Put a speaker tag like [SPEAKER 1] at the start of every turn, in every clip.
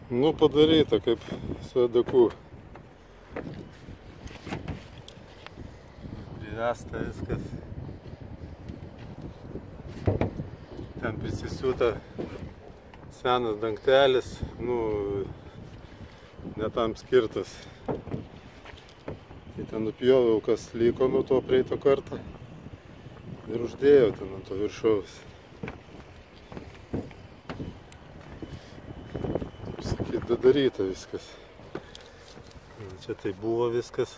[SPEAKER 1] Nu, padaryta kaip su edaku. Privesta viskas. Ten prisisiūta senas dangtelis, nu, netam skirtas. Tai ten nupjoviau, kas liko nuo to praeito kartą ir uždėjau ten ant to viršaus. Taip sakyt, dadaryta viskas. Čia tai buvo viskas.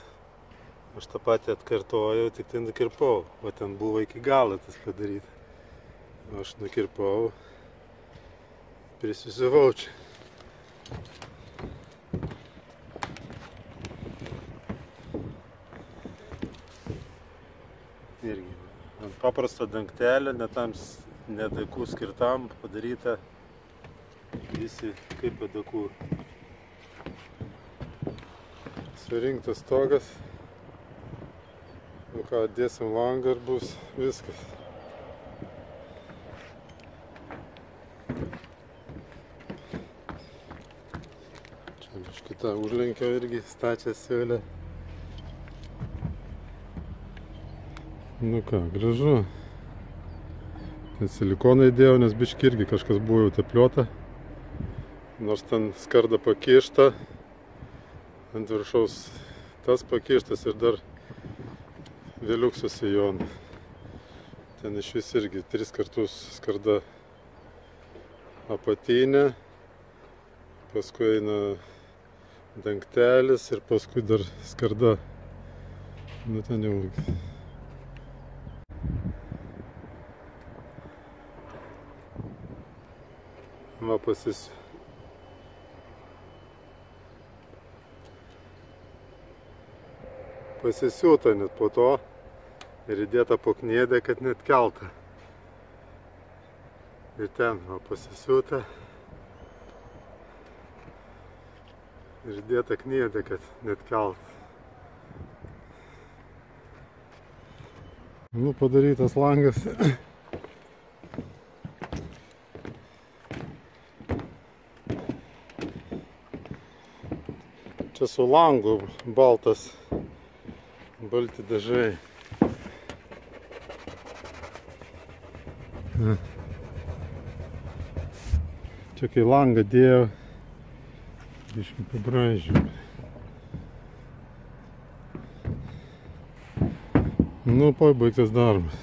[SPEAKER 1] Aš tą patį atkartojau, tik tai nukirpau. O ten buvo iki galo tas padaryta. Aš nukirpau, prisisiuvau čia. Irgi ant paprasto dangtelio, nedakų skirtam padaryta visi kaip edakų. Surinktas stogas. Nu ką, dėsim langą ir bus viskas. Čia biškita užlenkiau irgi stačią siūlę. Nu ką, gražu. Ten silikoną įdėjau, nes biški irgi kažkas buvo jau tepliuota. Nors ten skarda pakišta. Ant viršaus tas pakištas ir dar vėliuksus į joną. Ten iš vis irgi 3 kartus skarda apatinė. Paskui eina dangtelis ir paskui dar skarda. Nu ten jau... Va pasisiūta net po to ir įdėta po kniedę, kad net kelta. Ir ten va pasisiūta ir įdėta kniedė, kad net kelta. Nu, padarytas langas. Čia su langu baltas, balti dažai. Čia kai langą dėjau, biškį pabraižiau. Nu, pabaigtas darbas.